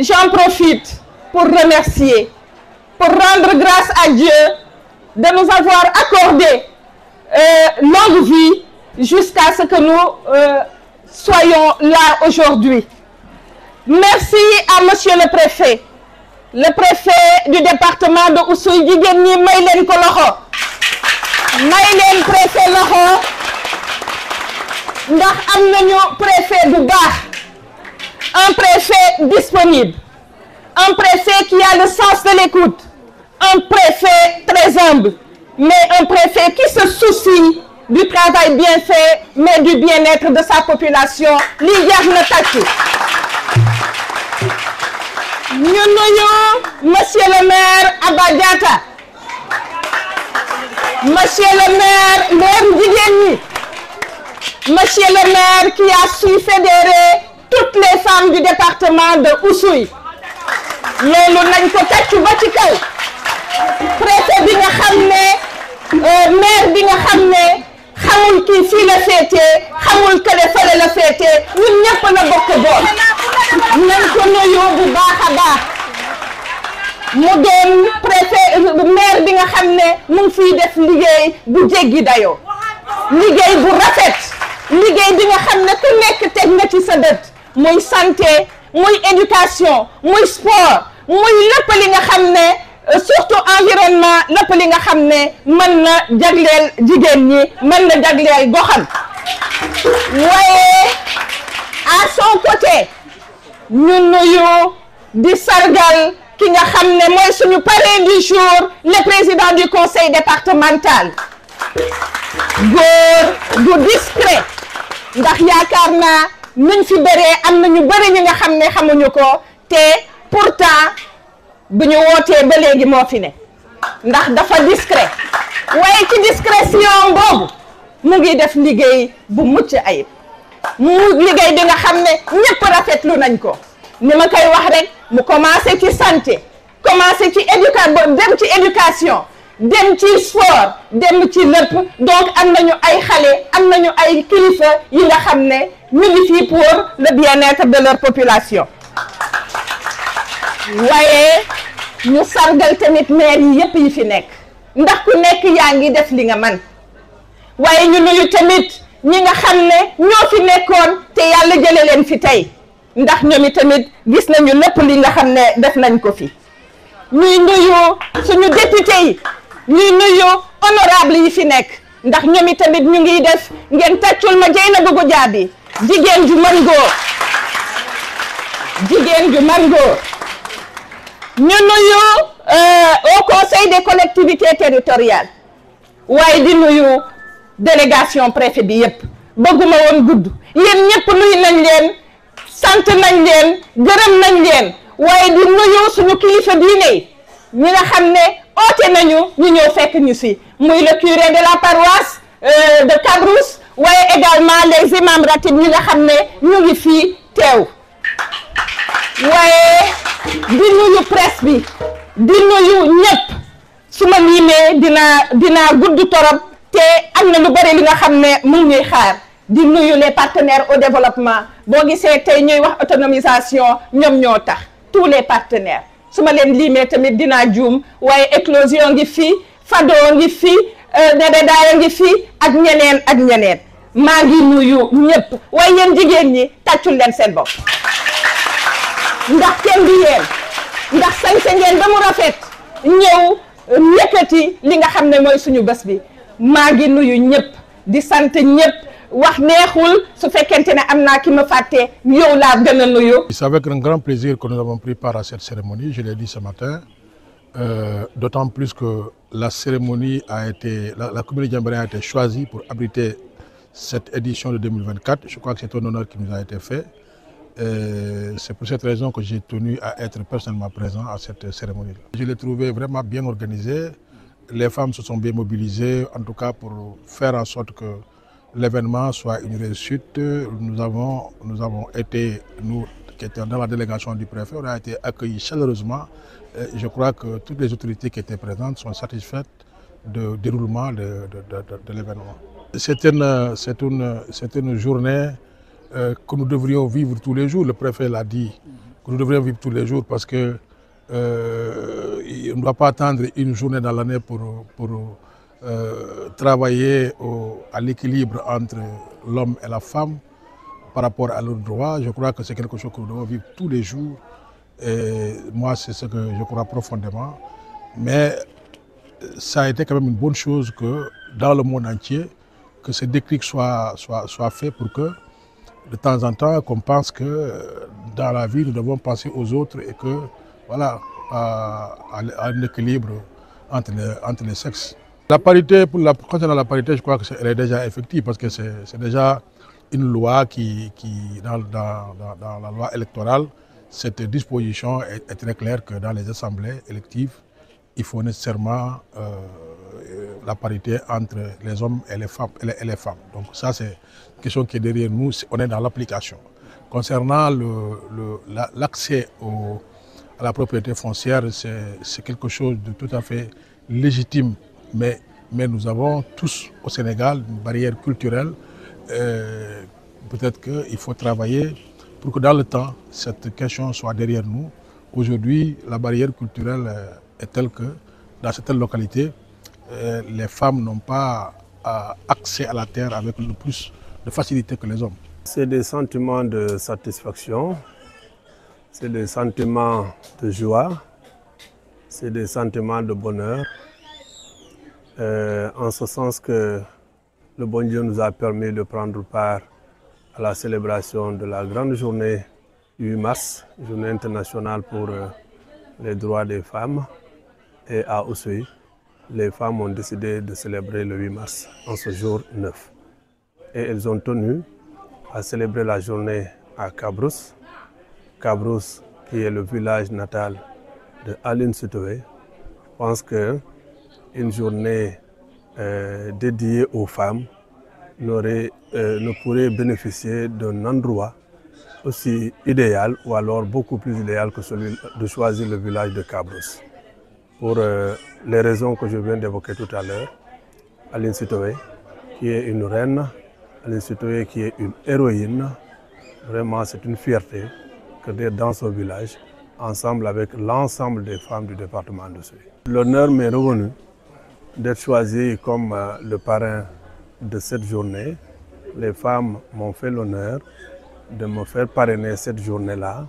J'en profite pour remercier, pour rendre grâce à Dieu de nous avoir accordé longue vie jusqu'à ce que nous soyons là aujourd'hui. Merci à monsieur le préfet du département de Oussouye. jigéen ñi may leen ko loxo, may leen préfet loxo ndax am nañu préfet bu baax, un préfet disponible, un préfet qui a le sens de l'écoute, un préfet très humble, mais un préfet qui se soucie du travail bien fait, mais du bien-être de sa population. Lii jar na tàccu. Ñu nuyu monsieur le maire Aba Diatta, monsieur le maire Ndeye jigéen ñi, monsieur le maire qui a su fédérer toutes les femmes du département de Oussouye. Loolu nañ ko tàccu ba ci kaw. Préfet bi nga xam ne maire bi nga xam ne xamul kii fii la féetee, xamul kële fële la féetee, ñun ñëpp la bokk bool. Nañ ko nuyu bu baax a baax. Mu doon préfet maire bi nga xam ne mu ngi fiy def liggéey bu jéggi dayoo, liggéey bu rafet, liggéey bi nga xam ne ku nekk teg nga ci sa bët, muy santé, muy éducation, muy sport, muy lépp li nga xam ne surtout environnement, lépp li nga xam ne mën na jagleel jigéen ñi, mën na jagleel goxam. Waaye à son côté ñu nuyu di sargal ki nga xam ne mooy suñu parrain du jour, le président du conseil départemental, góor gu discret, ndax yaakaar naa nuñ fi bëree am na ñu bëri ñi nga xam ne xamuñu ko, te pourtant bu ñu wootee ba léegi moo fi ne ndax dafa discret. waaye ci discrétion boobu mu ngi def liggéey bu mucc ayib, mu liggéey bi nga xam ne ñëpp rafetlu nañ ko. ni ma koy wax rek, mu commencé ci santé, commencé ci dem ci éducation, dem ci sport, dem ci lépp. Donc am nañu ay xale, am nañu ay kilifa yi nga xam ne ñu ngi fii pour le bien-être de leur population. waaye ñu sargal tamit maire yi yëpp yi fi nekk, ndax ku nekk yaa ngi def li nga man. waaye ñu nuyu tamit ñi nga xam ne ñoo fi nekkoon te yàlla jële leen fi tey, ndax ñoom tamit gis nañu lépp li nga xam ne def nañ ko fi. ñuy nuyu suñu député yi, ñuy nuyu honorable yi fi nekk, ndax ñoom tamit ñu ngi def, ngeen tàccul ma Dieynaba Goudiaby, jigéen ju mën góor, jigéen ju mën góor. ñu nuyu au conseil des collectivités territoriales, waaye di nuyu délégation préfet bi yëpp. bëgguma woon gudd, yéen ñëpp nuyu nañ leen, sant nañ leen, gërëm nañ leen. waaye di nuyu suñu kilifa diine ñi nga xam ne oote nañu ñu ñëw fekk ñu si, muy le curé de la paroisse de Cabrousse, waaye également les imams ratib ñi nga xam ne ñu ngi fii teew. waaye di nuyu presse bi, di nuyu ñëpp. su ma limee dinaa gudd torop, te am na lu bari li nga xam ne mu ngi ñuy xaar. di nuyu les partenaires au développement. boo gisee tey ñuy wax autonomisation, ñoom ñoo tax, tous les partenaires. su ma leen limee tamit dinaa juum, waaye éclosion ngi fi, fado ngi fi, nebedaaya ngi fi, ak ñeneen ak ñeneen. maa ngi nuyu ñëpp. waaye yéen jigéen ñi tàccul leen seen bopp, ndax kenn di yéen, ndax sañse ngeen ba mu rafet ñëw yëkkati li nga xam ne mooy suñu bés bi. maa ngi nuyu ñëpp, di sant ñëpp. wax neexul, su fekkente ne am naa ki ma fàtte, yow laa gën a nuyu. C'est avec un grand plaisir que nous avons pris part à cette cérémonie, je l'ai dit ce matin, d'autant plus que la cérémonie a été, la commune de Diembéring a été choisie pour abriter cette édition de 2024. Je crois que c'est un honneur qui nous a été fait. C'est pour cette raison que j'ai tenu à être personnellement présent à cette cérémonie. Je l'ai trouvé vraiment bien organisée. les femmes se sont bien mobilisées, en tout cas pour faire en sorte que l'événement soit une réussite. Nous avons été, nous qui étions dans la délégation du préfet, on a été accueillis chaleureusement. Et je crois que toutes les autorités qui étaient présentes sont satisfaites du déroulement de l'événement. C'est une journée que nous devrions vivre tous les jours. Le préfet l'a dit, que nous devrions vivre tous les jours parce que on ne doit pas attendre une journée dans l'année pour travailler à l'équilibre entre l'homme et la femme par rapport à leurs droits. Je crois que c'est quelque chose que nous devons vivre tous les jours. Et moi, c'est ce que je crois profondément. Mais ça a été quand même une bonne chose que dans le monde entier, que ce déclic soit fait pour que de temps en temps, qu'on pense que dans la vie, nous devons penser aux autres et que, voilà, à un équilibre entre les sexes. La parité, concernant la parité, je crois qu'elle est déjà effective parce que c'est déjà une loi dans la loi électorale, cette disposition est très claire que dans les assemblées électives, il faut nécessairement la parité entre les hommes et les femmes. Donc ça, c'est une question qui est derrière nous, on est dans l'application. Concernant l'accès à la propriété foncière, c'est quelque chose de tout à fait légitime, mais nous avons tous au Sénégal une barrière culturelle. Peut-être qu'il faut travailler pour que dans le temps, cette question soit derrière nous. Aujourd'hui, la barrière culturelle est telle que dans certaines localités, les femmes n'ont pas accès à la terre avec le plus de facilité que les hommes. C'est des sentiments de satisfaction, c'est des sentiments de joie, c'est des sentiments de bonheur. En ce sens que le bon Dieu nous a permis de prendre part à la célébration de la grande journée du 8 mars, journée internationale pour les droits des femmes. Et à Oussouye, les femmes ont décidé de célébrer le 8 mars, en ce jour 9. Et elles ont tenu à célébrer la journée à Kabrousse. Kabrousse, qui est le village natal de Aline Sitoé. Je pense qu'une journée dédiée aux femmes ne pourrait bénéficier d'un endroit aussi idéal ou alors beaucoup plus idéal que celui de choisir le village de Kabrousse. Pour les raisons que je viens d'évoquer tout à l'heure, Aline Sitoé, qui est une reine, Aline Sitoé qui est une héroïne, vraiment c'est une fierté que d'être dans ce village, ensemble avec l'ensemble des femmes du département d'Oussouye. L'honneur m'est revenu d'être choisi comme le parrain de cette journée. Les femmes m'ont fait l'honneur de me faire parrainer cette journée-là,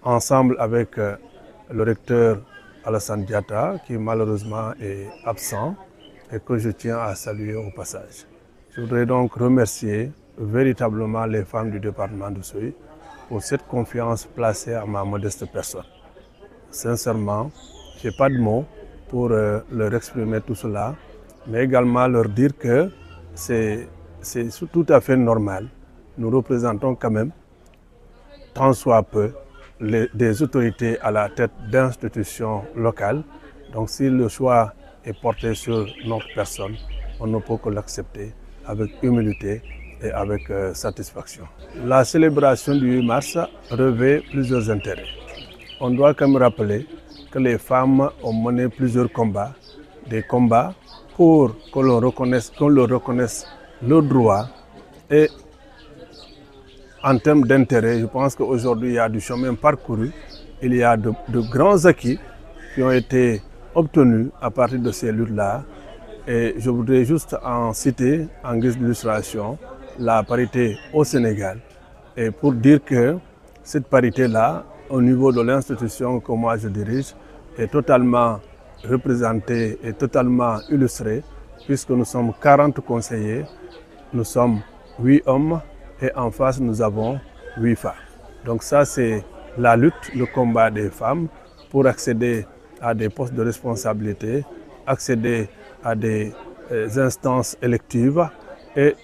ensemble avec le recteur Alassane Diatta, qui malheureusement est absent et que je tiens à saluer au passage. Je voudrais donc remercier véritablement les femmes du département d'Oussouye pour cette confiance placée à ma modeste personne. Sincèrement, je n'ai pas de mots pour leur exprimer tout cela, mais également leur dire que c'est tout à fait normal. Nous représentons quand même, tant soit peu, des autorités à la tête d'institutions locales. Donc si le choix est porté sur notre personne, on ne peut que l'accepter avec humilité et avec satisfaction. La célébration du 8 mars revêt plusieurs intérêts. On doit quand même rappeler que les femmes ont mené plusieurs combats, des combats pour que l'on leur reconnaisse leurs droits. Et en termes d'intérêt, je pense qu'aujourd'hui il y a du chemin parcouru, il y a de grands acquis qui ont été obtenus à partir de ces luttes-là. Et je voudrais juste en citer, en guise d'illustration, la parité au Sénégal. Et pour dire que cette parité-là, au niveau de l'institution que moi je dirige, est totalement représentée et totalement illustrée, puisque nous sommes 40 conseillers, nous sommes 8 hommes et en face nous avons 8 femmes. Donc ça c'est la lutte, le combat des femmes pour accéder à des postes de responsabilité, accéder à des instances électives et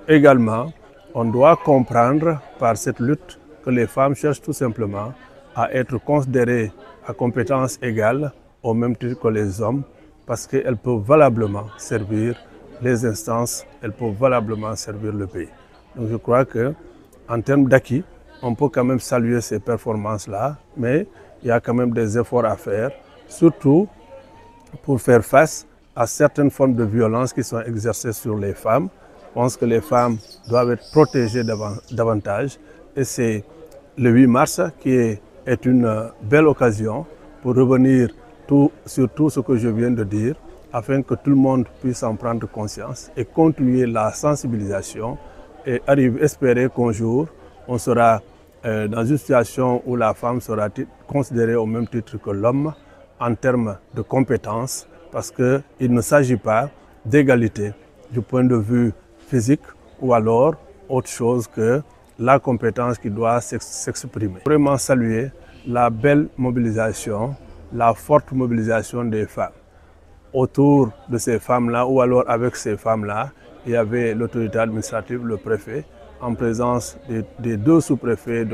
également on doit comprendre par cette lutte que les femmes cherchent tout simplement à être considérées à compétences égales au même titre que les hommes parce qu'elles peuvent valablement servir les instances, elles peuvent valablement servir le pays. Donc je crois qu'en termes d'acquis, on peut quand même saluer ces performances-là, mais il y a quand même des efforts à faire, surtout pour faire face à certaines formes de violence qui sont exercées sur les femmes. Je pense que les femmes doivent être protégées davantage et c'est le 8 mars qui est une belle occasion pour revenir sur tout ce que je viens de dire afin que tout le monde puisse en prendre conscience et continuer la sensibilisation et espérer qu'un jour on sera dans une situation où la femme sera considérée au même titre que l'homme en termes de compétences, parce qu'il ne s'agit pas d'égalité du point de vue physique ou alors autre chose que la compétence qui doit s'exprimer. Vraiment saluer la belle mobilisation, la forte mobilisation des femmes. Autour de ces femmes-là ou alors avec ces femmes-là, il y avait l'autorité administrative, le préfet, en présence des deux sous-préfets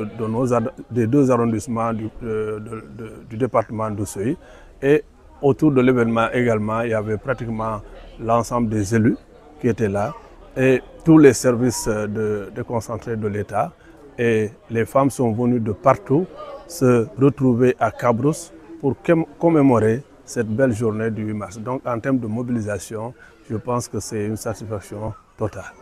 des deux arrondissements du département d'Oussouye. Et autour de l'événement également, il y avait pratiquement l'ensemble des élus qui étaient là et tous les services déconcentrés de l'État. Et les femmes sont venues de partout se retrouver à Cabrousse pour commémorer cette belle journée du 8 mars. Donc en termes de mobilisation, je pense que c'est une satisfaction totale.